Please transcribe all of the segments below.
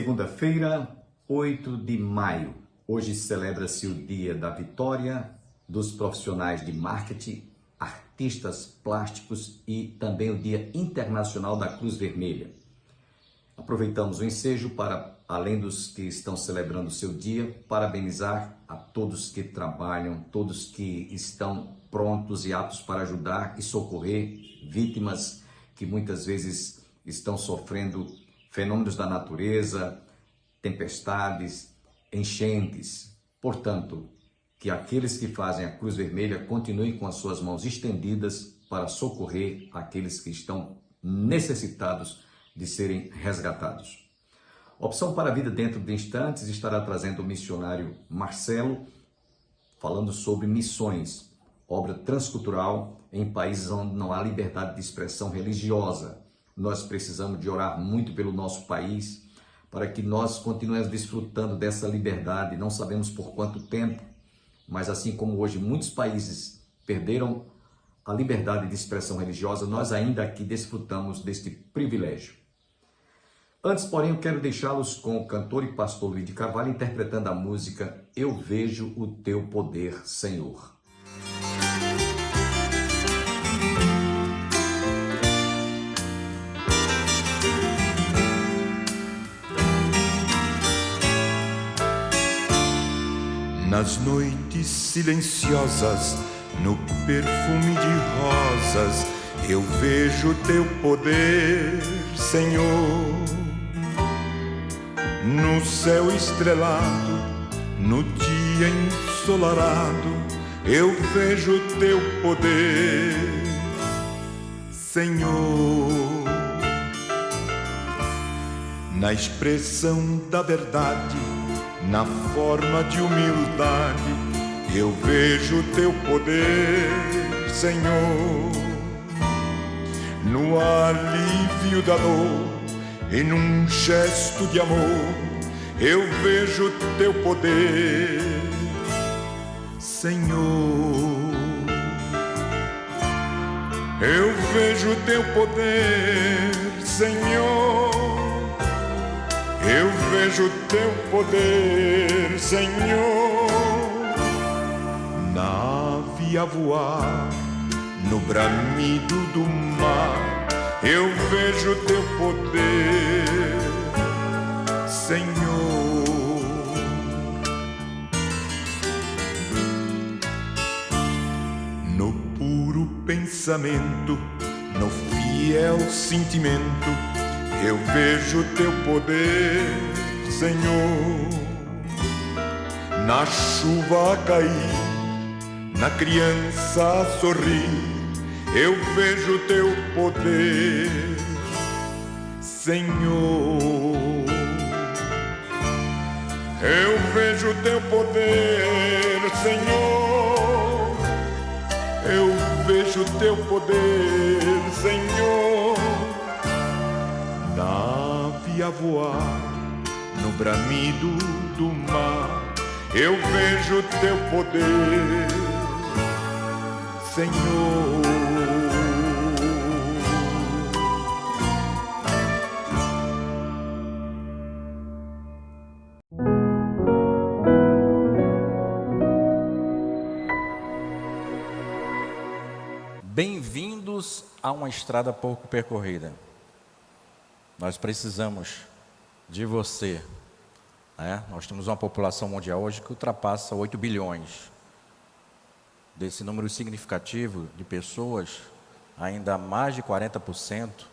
Segunda-feira, 8 de maio. Hoje celebra-se o Dia da Vitória dos profissionais de marketing, artistas plásticos e também o Dia Internacional da Cruz Vermelha. Aproveitamos o ensejo para, além dos que estão celebrando o seu dia, parabenizar a todos que trabalham, todos que estão prontos e aptos para ajudar e socorrer vítimas que muitas vezes estão sofrendo fenômenos da natureza, tempestades, enchentes. Portanto, que aqueles que fazem a Cruz Vermelha continuem com as suas mãos estendidas para socorrer aqueles que estão necessitados de serem resgatados. Opção para a Vida dentro de instantes estará trazendo o missionário Marcelo, falando sobre missões, obra transcultural em países onde não há liberdade de expressão religiosa. Nós precisamos de orar muito pelo nosso país, para que nós continuemos desfrutando dessa liberdade. Não sabemos por quanto tempo, mas assim como hoje muitos países perderam a liberdade de expressão religiosa, nós ainda aqui desfrutamos deste privilégio. Antes, porém, eu quero deixá-los com o cantor e pastor Luiz de Carvalho interpretando a música Eu Vejo o Teu Poder, Senhor. Nas noites silenciosas, no perfume de rosas, eu vejo teu poder, Senhor. No céu estrelado, no dia ensolarado, eu vejo teu poder, Senhor. Na expressão da verdade, na forma de humildade, eu vejo teu poder, Senhor. No alívio da dor e num gesto de amor, eu vejo teu poder, Senhor. Eu vejo teu poder, Senhor. Eu vejo teu poder, Senhor. Na ave a voar, no bramido do mar, eu vejo teu poder, Senhor. No puro pensamento, no fiel sentimento, eu vejo teu poder, Senhor. Na chuva a cair, na criança a sorrir, eu vejo teu poder, Senhor. Eu vejo teu poder, Senhor. Eu vejo teu poder, Senhor. Na ave a voar, no bramido do mar, eu vejo teu poder, Senhor. Bem-vindos a uma estrada pouco percorrida. Nós precisamos de você, né? Nós temos uma população mundial hoje que ultrapassa 8 bilhões. Desse número significativo de pessoas, ainda mais de 40%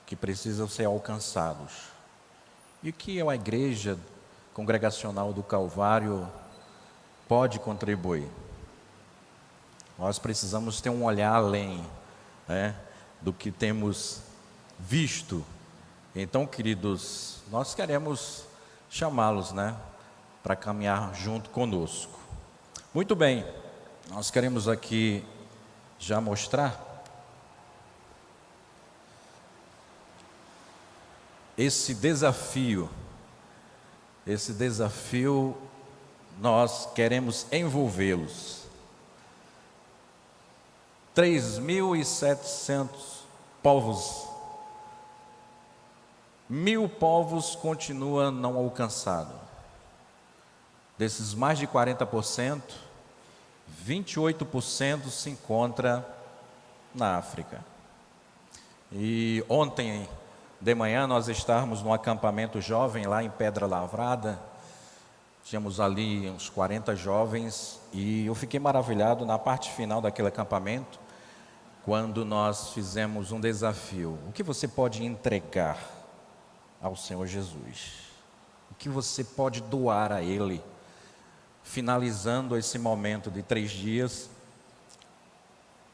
que precisam ser alcançados. E o que a Igreja Congregacional do Calvário pode contribuir? Nós precisamos ter um olhar além, né, do que temos visto. Então, queridos, nós queremos chamá-los, né, para caminhar junto conosco. Muito bem, nós queremos aqui já mostrar esse desafio. Esse desafio nós queremos envolvê-los. 3.700 povos 1000 povos continua não alcançado. Desses mais de 40%, 28% se encontra na África. E ontem de manhã nós estávamos num acampamento jovem lá em Pedra Lavrada. Tínhamos ali uns 40 jovens e eu fiquei maravilhado na parte final daquele acampamento, quando nós fizemos um desafio. O que você pode entregar ao Senhor Jesus? O que você pode doar a Ele? Finalizando esse momento de 3 dias,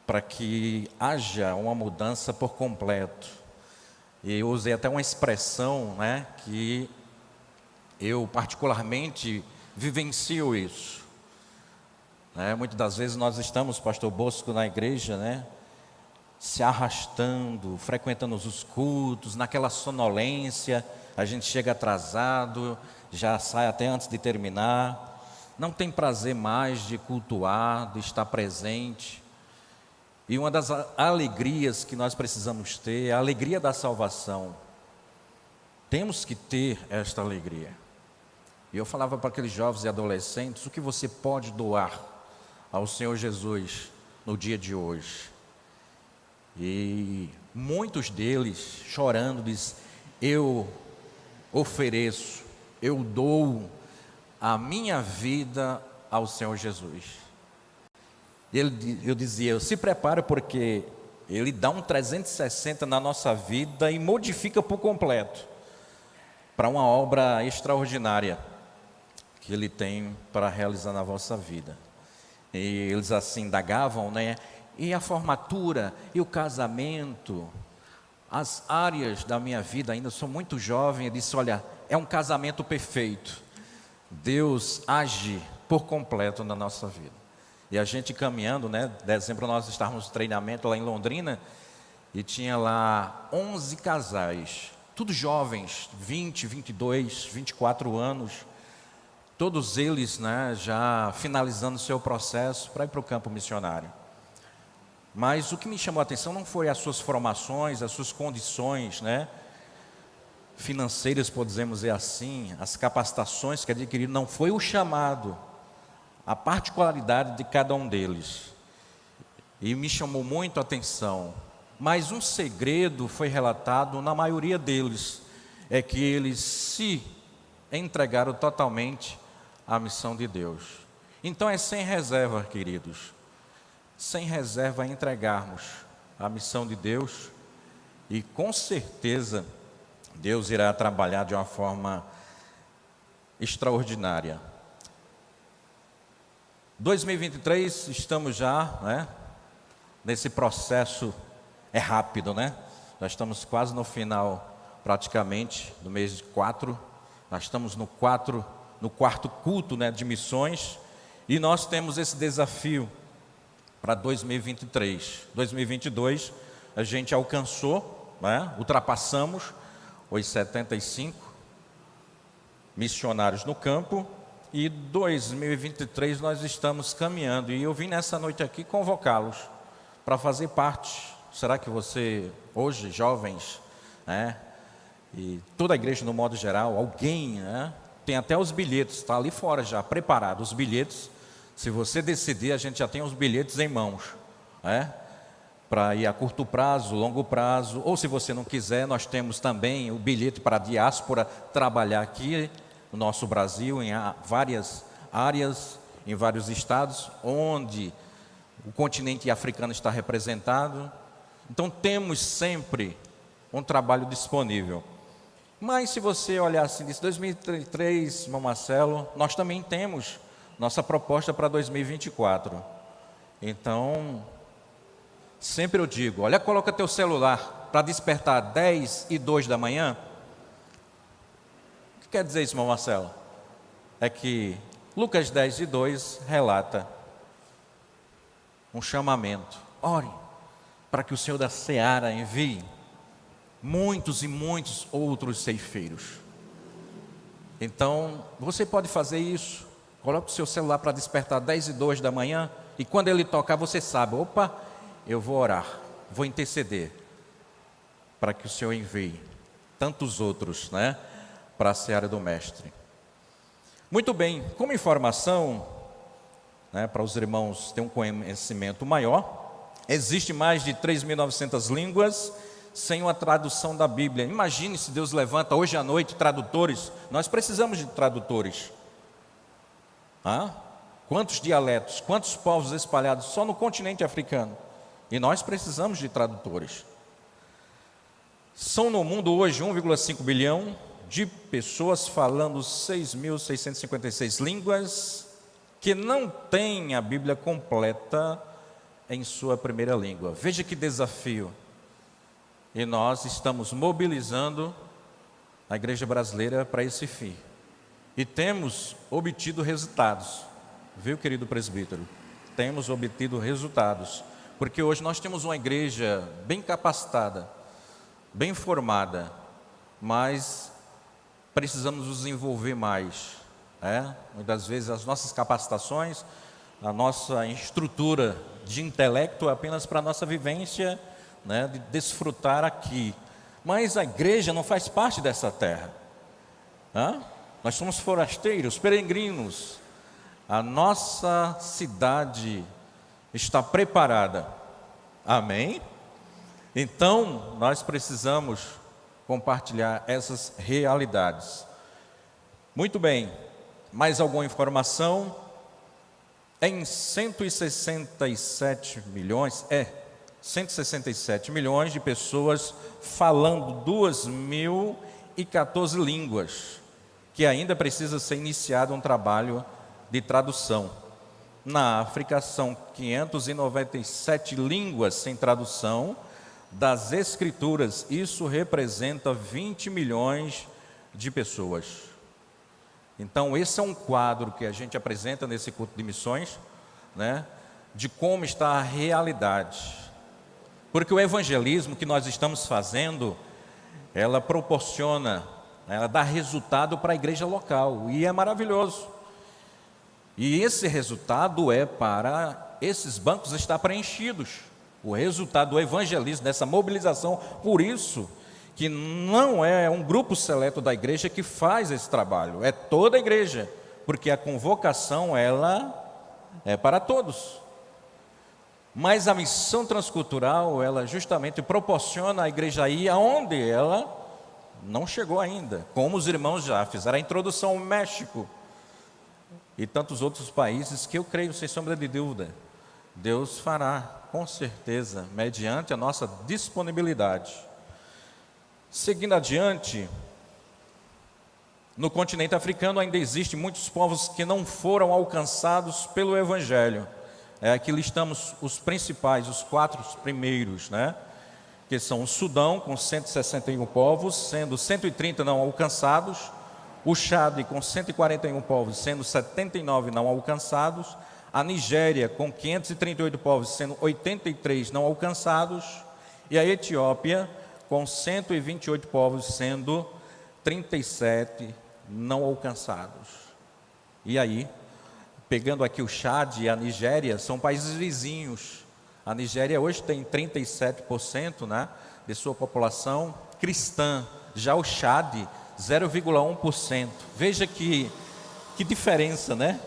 para que haja uma mudança por completo. E eu usei até uma expressão, né, que eu particularmente vivencio isso. Muitas das vezes nós estamos, pastor Bosco, na igreja, se arrastando, frequentando os cultos, naquela sonolência, a gente chega atrasado, já sai até antes de terminar, não tem prazer mais de cultuar, de estar presente. E uma das alegrias que nós precisamos ter é a alegria da salvação. Temos que ter esta alegria. E eu falava para aqueles jovens e adolescentes: o que você pode doar ao Senhor Jesus no dia de hoje? E muitos deles, chorando, dizem: eu ofereço, eu dou a minha vida ao Senhor Jesus. Eu dizia: se prepare, porque Ele dá um 360 na nossa vida e modifica por completo, para uma obra extraordinária que Ele tem para realizar na vossa vida. E eles assim indagavam, e a formatura, e o casamento, as áreas da minha vida, ainda sou muito jovem. Eu disse: olha, é um casamento perfeito. Deus age por completo na nossa vida. E a gente caminhando, dezembro nós estávamos no treinamento lá em Londrina, e tinha lá 11 casais, todos jovens, 20, 22, 24 anos, todos eles já finalizando seu processo para ir para o campo missionário. Mas o que me chamou a atenção não foi as suas formações, as suas condições, financeiras, podemos dizer assim, as capacitações que adquiriram, não foi o chamado, a particularidade de cada um deles. E me chamou muito a atenção. Mas um segredo foi relatado na maioria deles, é que eles se entregaram totalmente à missão de Deus. Então é sem reserva, queridos, sem reserva entregarmos a missão de Deus, e com certeza Deus irá trabalhar de uma forma extraordinária. 2023, estamos já, nesse processo, é rápido, Já estamos quase no final, praticamente, do mês de 4. Nós estamos no quarto culto, de missões, e nós temos esse desafio para 2023. 2022, a gente alcançou, ultrapassamos os 75 missionários no campo, e 2023 nós estamos caminhando, e eu vim nessa noite aqui convocá-los para fazer parte. Será que você, hoje, jovens, e toda a igreja no modo geral, alguém, tem até os bilhetes, está ali fora já, preparado, os bilhetes. Se você decidir, a gente já tem os bilhetes em mãos, para ir a curto prazo, longo prazo, ou se você não quiser, nós temos também o bilhete para a diáspora trabalhar aqui no nosso Brasil, em várias áreas, em vários estados, onde o continente africano está representado. Então temos sempre um trabalho disponível. Mas se você olhar assim, desse 2023, irmão Marcelo, nós também temos nossa proposta para 2024. Então, sempre eu digo: olha, coloca teu celular para despertar 10:02 da manhã. O que quer dizer isso, irmão Marcelo? É que Lucas 10:2 relata um chamamento: ore para que o Senhor da Seara envie muitos e muitos outros ceifeiros. Então, você pode fazer isso. Coloque o seu celular para despertar 10:02 da manhã, e quando ele tocar, você sabe: opa, eu vou orar, vou interceder para que o Senhor envie tantos outros, né, para a seara do Mestre. Muito bem, como informação, né, para os irmãos terem um conhecimento maior, existe mais de 3.900 línguas sem uma tradução da Bíblia. Imagine se Deus levanta hoje à noite tradutores. Nós precisamos de tradutores. Quantos dialetos, quantos povos espalhados só no continente africano. E nós precisamos de tradutores. São no mundo hoje 1,5 bilhão de pessoas falando 6.656 línguas que não têm a Bíblia completa em sua primeira língua. Veja que desafio. E nós estamos mobilizando a igreja brasileira para esse fim. E temos obtido resultados. Viu, querido presbítero? Temos obtido resultados. Porque hoje nós temos uma igreja bem capacitada, bem formada, mas precisamos nos envolver mais. Muitas vezes as nossas capacitações, a nossa estrutura de intelecto é apenas para a nossa vivência, né, de desfrutar aqui. Mas a igreja não faz parte dessa terra. Nós somos forasteiros, peregrinos. A nossa cidade está preparada. Amém? Então, nós precisamos compartilhar essas realidades. Muito bem. Mais alguma informação? Em 167 milhões, 167 milhões de pessoas falando 2.014 línguas, que ainda precisa ser iniciado um trabalho de tradução. Na África são 597 línguas sem tradução das escrituras. Isso representa 20 milhões de pessoas. Então esse é um quadro que a gente apresenta nesse culto de missões, né, de como está a realidade. Porque o evangelismo que nós estamos fazendo, ela proporciona, ela dá resultado para a igreja local, e é maravilhoso. E esse resultado é para esses bancos estar preenchidos. O resultado do evangelismo, dessa mobilização, por isso que não é um grupo seleto da igreja que faz esse trabalho, é toda a igreja, porque a convocação, ela é para todos. Mas a missão transcultural, ela justamente proporciona à igreja ir aonde ela não chegou ainda, como os irmãos já fizeram a introdução ao México e tantos outros países que eu creio, sem sombra de dúvida, Deus fará, com certeza, mediante a nossa disponibilidade. Seguindo adiante, no continente africano ainda existem muitos povos que não foram alcançados pelo Evangelho. Aqui listamos os principais, os 4 primeiros, né? Que são o Sudão, com 161 povos, sendo 130 não alcançados. O Chad, com 141 povos, sendo 79 não alcançados. A Nigéria, com 538 povos, sendo 83 não alcançados. E a Etiópia, com 128 povos, sendo 37 não alcançados. E aí, pegando aqui o Chad e a Nigéria, são países vizinhos. A Nigéria hoje tem 37%, né, de sua população cristã. Já o Chad, 0,1%. Veja que diferença, né?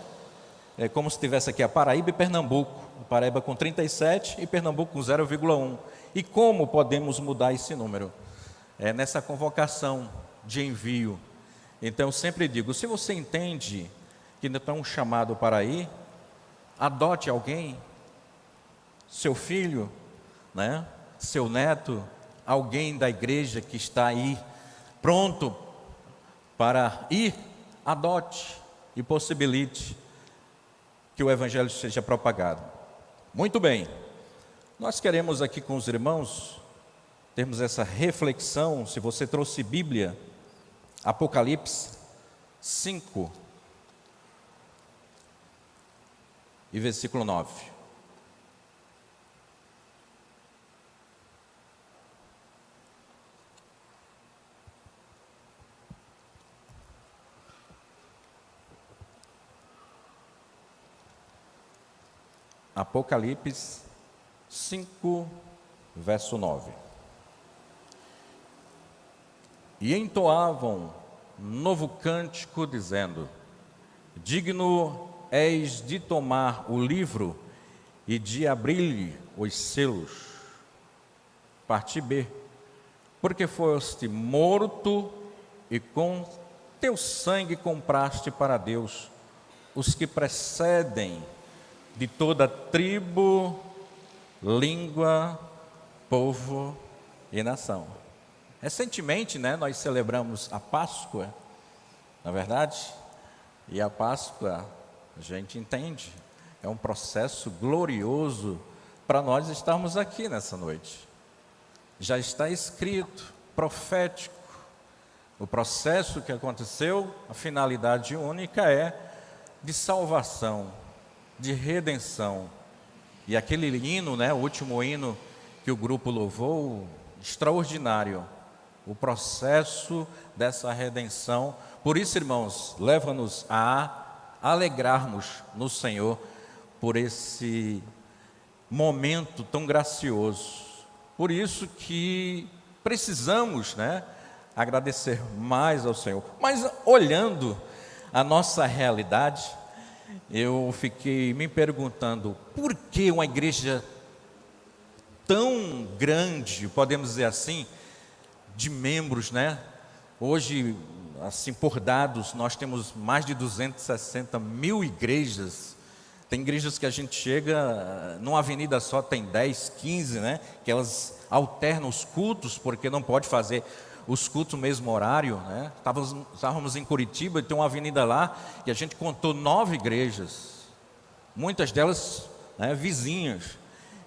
É como se tivesse aqui a Paraíba e Pernambuco. A Paraíba com 37 e Pernambuco com 0,1. E como podemos mudar esse número? É nessa convocação de envio. Então eu sempre digo, se você entende que ainda tem um chamado para ir, adote alguém, seu filho, né, seu neto, alguém da igreja que está aí pronto para ir, adote e possibilite que o evangelho seja propagado. Muito bem, nós queremos aqui com os irmãos termos essa reflexão. Se você trouxe Bíblia, Apocalipse 5 e versículo 9. Apocalipse 5, verso 9. e entoavam novo cântico, dizendo: digno és de tomar o livro e de abrir-lhe os selos. Parte B. Porque foste morto e com teu sangue compraste para Deus os que precedem de toda tribo, língua, povo e nação. Recentemente, nós celebramos a Páscoa, na verdade, e a Páscoa, a gente entende, é um processo glorioso para nós estarmos aqui nessa noite. Já está escrito, profético, o processo que aconteceu, a finalidade única é de salvação, de redenção. E aquele hino, o último hino que o grupo louvou, extraordinário, o processo dessa redenção. Por isso, irmãos, leva-nos a alegrarmos no Senhor por esse momento tão gracioso. Por isso que precisamos, agradecer mais ao Senhor. Mas olhando a nossa realidade, eu fiquei me perguntando, por que uma igreja tão grande, podemos dizer assim, de membros, Hoje, assim, por dados, nós temos mais de 260 mil igrejas. Tem igrejas que a gente chega, numa avenida só tem 10, 15, que elas alternam os cultos, porque não pode fazer os cultos no mesmo horário, Estávamos em Curitiba e tem uma avenida lá, e a gente contou 9 igrejas, muitas delas vizinhas,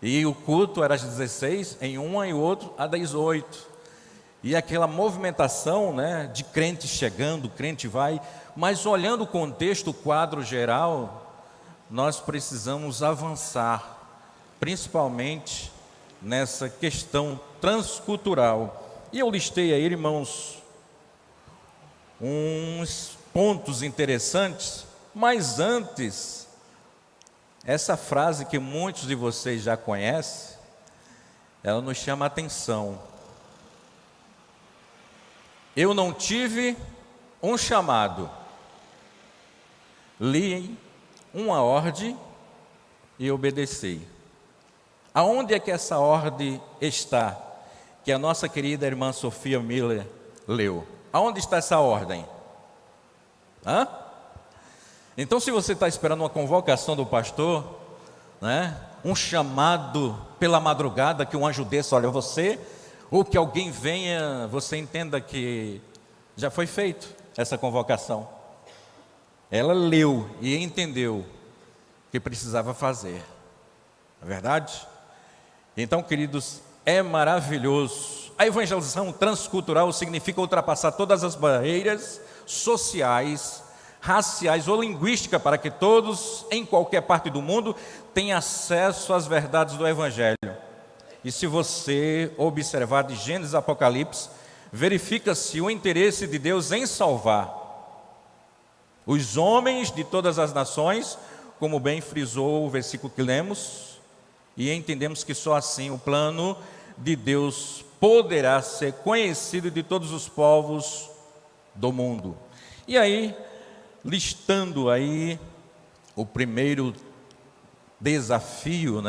e o culto era às 16, em uma e o outro às 18, e aquela movimentação, de crente chegando, crente vai, mas olhando o contexto, o quadro geral, nós precisamos avançar, principalmente nessa questão transcultural. E eu listei aí, irmãos, uns pontos interessantes, mas antes, essa frase que muitos de vocês já conhecem, ela nos chama a atenção. Eu não tive um chamado, li uma ordem e obedeci. Aonde é que essa ordem está? Que a nossa querida irmã Sofia Miller leu. Aonde está essa ordem? Então, se você está esperando uma convocação do pastor, um chamado pela madrugada, que um anjo desça, olha, você, ou que alguém venha, você entenda que já foi feito essa convocação. Ela leu e entendeu que precisava fazer. Não é verdade? Então, queridos, é maravilhoso. A evangelização transcultural significa ultrapassar todas as barreiras sociais, raciais ou linguísticas para que todos, em qualquer parte do mundo, tenham acesso às verdades do Evangelho. E se você observar de Gênesis a Apocalipse, verifica-se o interesse de Deus em salvar os homens de todas as nações, como bem frisou o versículo que lemos, e entendemos que só assim o plano de Deus poderá ser conhecido de todos os povos do mundo. E aí, listando aí o primeiro desafio,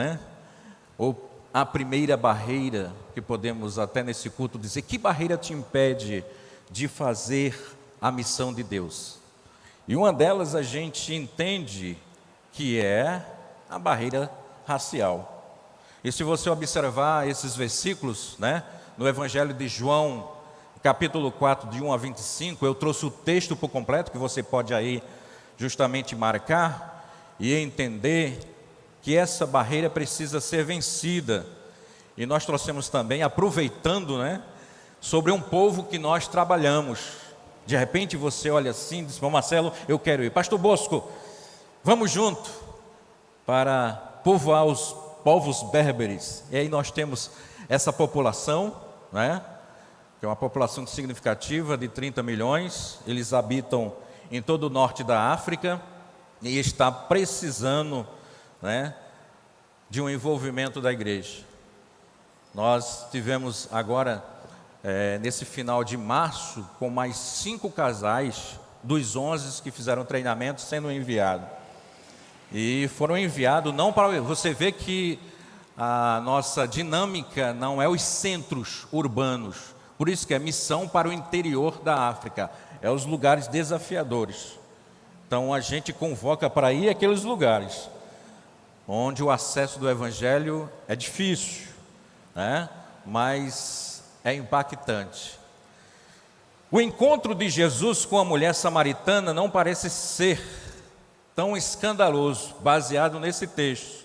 ou a primeira barreira, que podemos até nesse culto dizer, que barreira te impede de fazer a missão de Deus? E uma delas a gente entende que é a barreira racial. E se você observar esses versículos, no Evangelho de João, capítulo 4, de 1 a 25, eu trouxe o texto por completo, que você pode aí justamente marcar e entender que essa barreira precisa ser vencida. E nós trouxemos também, aproveitando, sobre um povo que nós trabalhamos. De repente você olha assim e diz, Marcelo, eu quero ir. Pastor Bosco, vamos junto para povoar os povos berberes. E aí nós temos essa população, que é uma população significativa de 30 milhões. Eles habitam em todo o norte da África e está precisando, de um envolvimento da igreja. Nós tivemos agora nesse final de março, com mais 5 casais dos 11 que fizeram treinamento sendo enviados. E foram enviados não para... Você vê que a nossa dinâmica não é os centros urbanos. Por isso que é missão para o interior da África. É os lugares desafiadores. Então a gente convoca para ir àqueles lugares onde o acesso do Evangelho é difícil, né? Mas é impactante. O encontro de Jesus com a mulher samaritana não parece ser tão escandaloso, baseado nesse texto,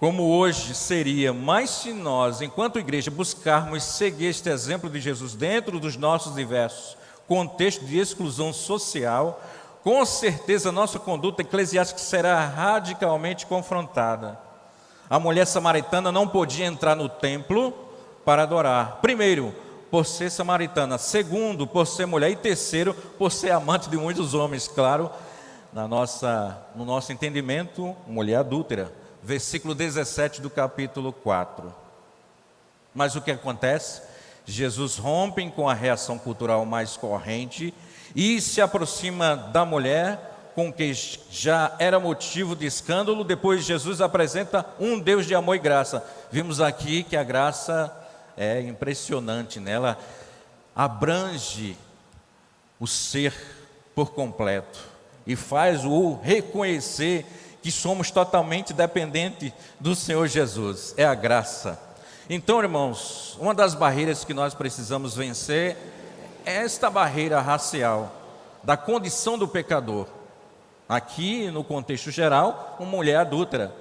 como hoje seria. Mas se nós, enquanto igreja, buscarmos seguir este exemplo de Jesus dentro dos nossos diversos contextos de exclusão social, com certeza nossa conduta eclesiástica será radicalmente confrontada. A mulher samaritana não podia entrar no templo para adorar. Primeiro, por ser samaritana. Segundo, por ser mulher. E terceiro, por ser amante de muitos homens. Claro, no nosso entendimento, mulher adúltera. Versículo 17 do capítulo 4. Mas o que acontece? Jesus rompe com a reação cultural mais corrente e se aproxima da mulher, com que já era motivo de escândalo. Depois Jesus apresenta um Deus de amor e graça. Vimos aqui que a graça é impressionante, né? Ela abrange o ser por completo e faz-o reconhecer que somos totalmente dependentes do Senhor Jesus. É a graça. Então, irmãos, uma das barreiras que nós precisamos vencer é esta barreira racial, da condição do pecador. Aqui, no contexto geral, uma mulher adúltera.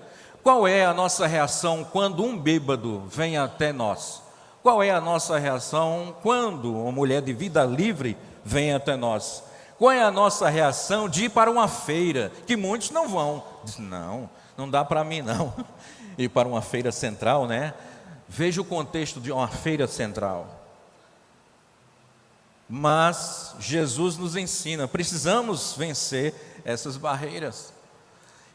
Qual é a nossa reação quando um bêbado vem até nós? Qual é a nossa reação quando uma mulher de vida livre vem até nós? Qual é a nossa reação de ir para uma feira, que muitos não vão? Diz, não dá para mim não, ir para uma feira central, né? Veja o contexto de uma feira central. Mas Jesus nos ensina, precisamos vencer essas barreiras.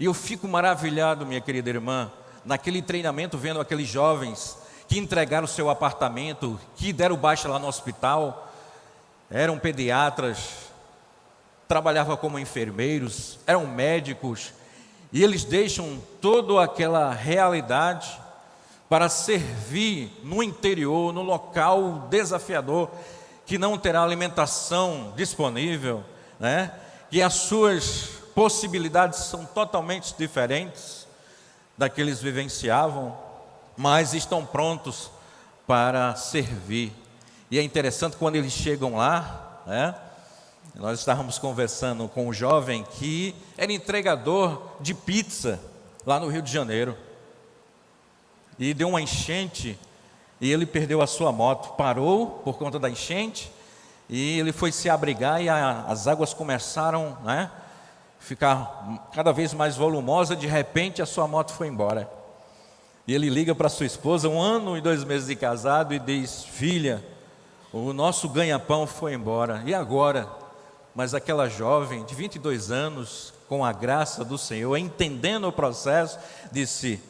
E eu fico maravilhado, minha querida irmã, naquele treinamento, vendo aqueles jovens que entregaram o seu apartamento, que deram baixa lá no hospital, eram pediatras, trabalhavam como enfermeiros, eram médicos, e eles deixam toda aquela realidade para servir no interior, no local desafiador, que não terá alimentação disponível, né? Que as suas possibilidades são totalmente diferentes da que eles vivenciavam, mas estão prontos para servir. E é interessante quando eles chegam lá, né? Nós estávamos conversando com um jovem que era entregador de pizza lá no Rio de Janeiro, e deu uma enchente e ele perdeu a sua moto, parou por conta da enchente e ele foi se abrigar e as águas começaram, né, ficar cada vez mais volumosa. De repente a sua moto foi embora e ele liga para sua esposa, 1 ano e 2 meses de casado, e diz: filha, o nosso ganha-pão foi embora, e agora? Mas aquela jovem de 22 anos, com a graça do Senhor, entendendo o processo, disse: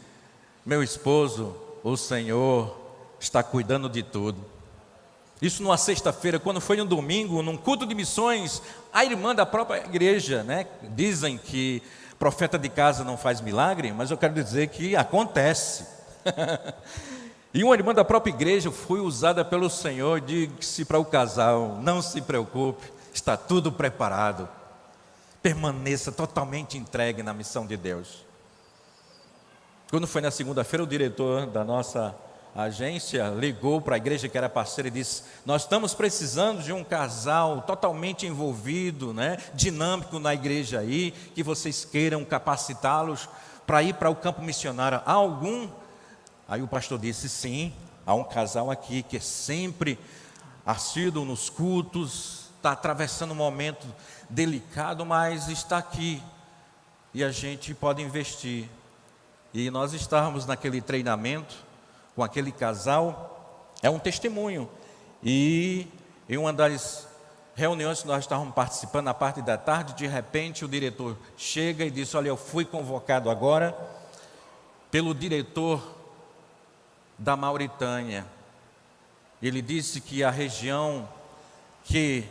meu esposo, o Senhor está cuidando de tudo. Isso numa sexta-feira. Quando foi no domingo, num culto de missões, a irmã da própria igreja, né? Dizem que profeta de casa não faz milagre, mas eu quero dizer que acontece. E uma irmã da própria igreja foi usada pelo Senhor, disse para o casal: não se preocupe, está tudo preparado, permaneça totalmente entregue na missão de Deus. Quando foi na segunda-feira, o diretor da nossa agência ligou para a igreja que era parceira e disse: nós estamos precisando de um casal totalmente envolvido, né, dinâmico na igreja aí, que vocês queiram capacitá-los para ir para o campo missionário. Há algum? Aí o pastor disse: sim, há um casal aqui que é sempre assíduo nos cultos, está atravessando um momento delicado, mas está aqui e a gente pode investir. E nós estávamos naquele treinamento com aquele casal, é um testemunho. E em uma das reuniões que nós estávamos participando, na parte da tarde, de repente o diretor chega e diz: olha, eu fui convocado agora pelo diretor da Mauritânia, ele disse que a região que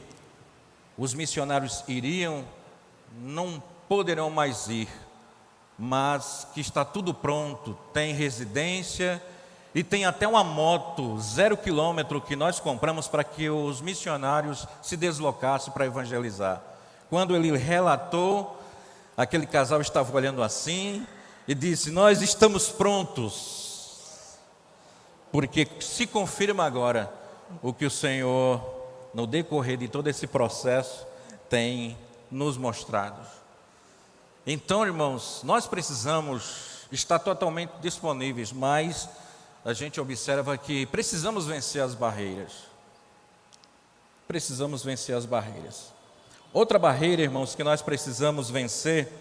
os missionários iriam não poderão mais ir, mas que está tudo pronto, tem residência e tem até uma moto 0 km que nós compramos para que os missionários se deslocassem para evangelizar. Quando ele relatou, aquele casal estava olhando assim e disse: nós estamos prontos, porque se confirma agora o que o Senhor, no decorrer de todo esse processo, tem nos mostrado. Então, irmãos, nós precisamos estar totalmente disponíveis, mas a gente observa que precisamos vencer as barreiras. Precisamos vencer as barreiras. Outra barreira, irmãos, que nós precisamos vencer,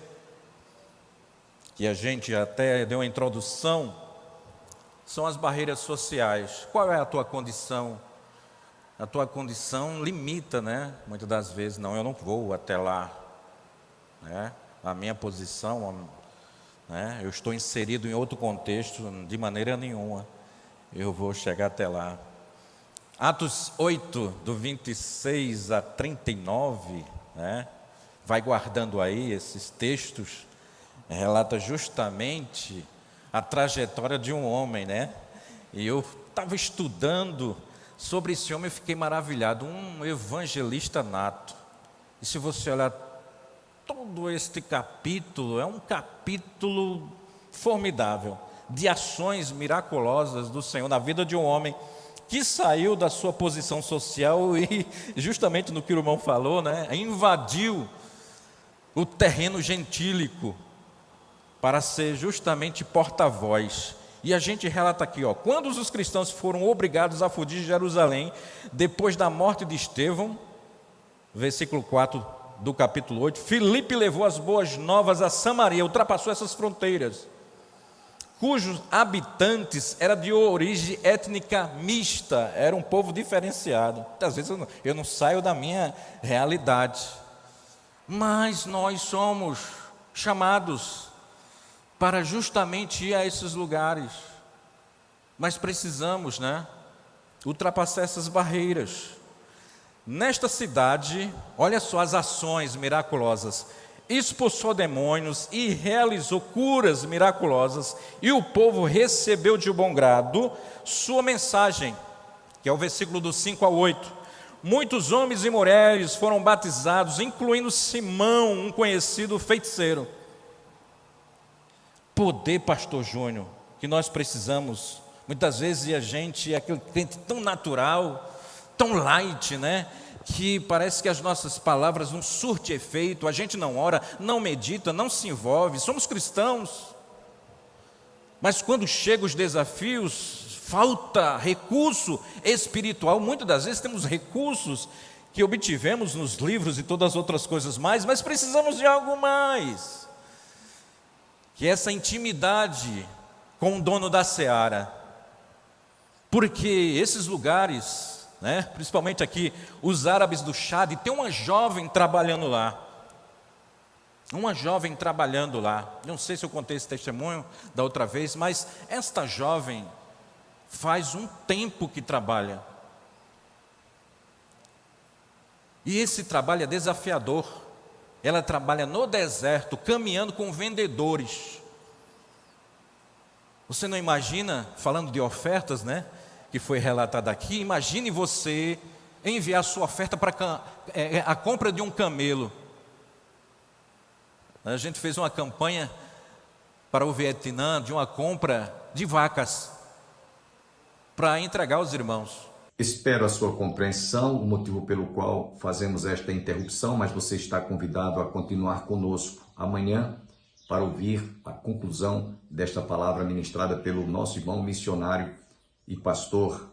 que a gente até deu uma introdução, são as barreiras sociais. Qual é a tua condição? A tua condição limita, né? Muitas das vezes, não, eu não vou até lá, né? A minha posição, né? Eu estou inserido em outro contexto, de maneira nenhuma eu vou chegar até lá. Atos 8, do 26 a 39, né? Vai guardando aí esses textos, relata justamente a trajetória de um homem, né? E eu estava estudando sobre esse homem, eu fiquei maravilhado, um evangelista nato. E se você olhar todo este capítulo, é um capítulo formidável, de ações miraculosas do Senhor na vida de um homem que saiu da sua posição social e, justamente no que o irmão falou, né, invadiu o terreno gentílico para ser justamente porta-voz. E a gente relata aqui, ó, quando os cristãos foram obrigados a fugir de Jerusalém, depois da morte de Estevão, versículo 4 do capítulo 8, Filipe levou as boas novas a Samaria, ultrapassou essas fronteiras, cujos habitantes eram de origem étnica mista, era um povo diferenciado. Às vezes eu não saio da minha realidade, mas nós somos chamados para justamente ir a esses lugares, mas precisamos, né, ultrapassar essas barreiras. Nesta cidade, olha só as ações miraculosas, expulsou demônios e realizou curas miraculosas, e o povo recebeu de bom grado sua mensagem, que é o versículo do 5 ao 8. Muitos homens e mulheres foram batizados, incluindo Simão, um conhecido feiticeiro. Poder, pastor Júnior, que nós precisamos. Muitas vezes a gente é aquele crente tão natural, tão light, né? Que parece que as nossas palavras não surtem efeito, a gente não ora, não medita, não se envolve, somos cristãos. Mas quando chegam os desafios, falta recurso espiritual. Muitas das vezes temos recursos que obtivemos nos livros e todas as outras coisas mais, mas precisamos de algo mais, que é essa intimidade com o dono da seara. Porque esses lugares, né, principalmente aqui, os árabes do Chad, tem uma jovem trabalhando lá. Uma jovem trabalhando lá. Não sei se eu contei esse testemunho da outra vez, mas esta jovem faz um tempo que trabalha. E esse trabalho é desafiador. Ela trabalha no deserto, caminhando com vendedores. Você não imagina, falando de ofertas, né, que foi relatado aqui, imagine você enviar sua oferta para a compra de um camelo. A gente fez uma campanha para o Vietnã de uma compra de vacas para entregar aos irmãos. Espero a sua compreensão, o motivo pelo qual fazemos esta interrupção, mas você está convidado a continuar conosco amanhã para ouvir a conclusão desta palavra ministrada pelo nosso irmão missionário e pastor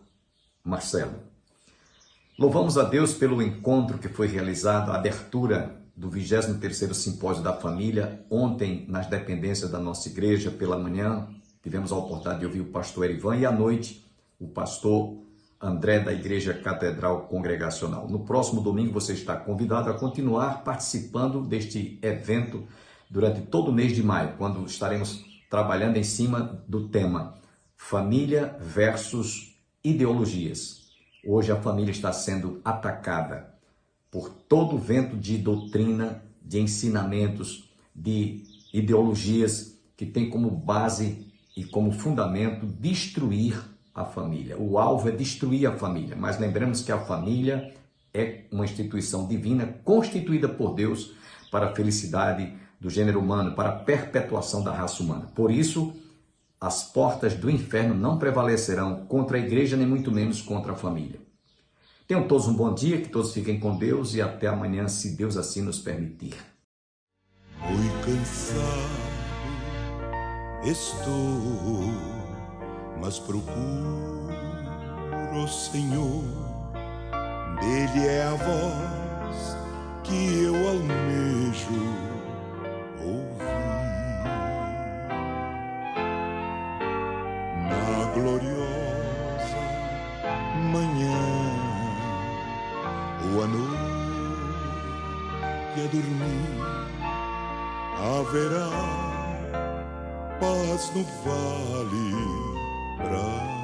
Marcelo. Louvamos a Deus pelo encontro que foi realizado, a abertura do 23º Simpósio da Família, ontem nas dependências da nossa igreja. Pela manhã tivemos a oportunidade de ouvir o pastor Erivan e à noite o pastor André da Igreja Catedral Congregacional. No próximo domingo você está convidado a continuar participando deste evento durante todo o mês de maio, quando estaremos trabalhando em cima do tema Família versus Ideologias. Hoje a família está sendo atacada por todo o vento de doutrina, de ensinamentos, de ideologias que tem como base e como fundamento destruir a família. O alvo é destruir a família, mas lembremos que a família é uma instituição divina constituída por Deus para a felicidade do gênero humano, para a perpetuação da raça humana. Por isso, as portas do inferno não prevalecerão contra a igreja, nem muito menos contra a família. Tenham todos um bom dia, que todos fiquem com Deus e até amanhã, se Deus assim nos permitir. Muy cansado estou, mas procuro, Senhor, dele é a voz que eu almejo ouvir. Na gloriosa manhã ou à noite a dormir, haverá paz no vale pra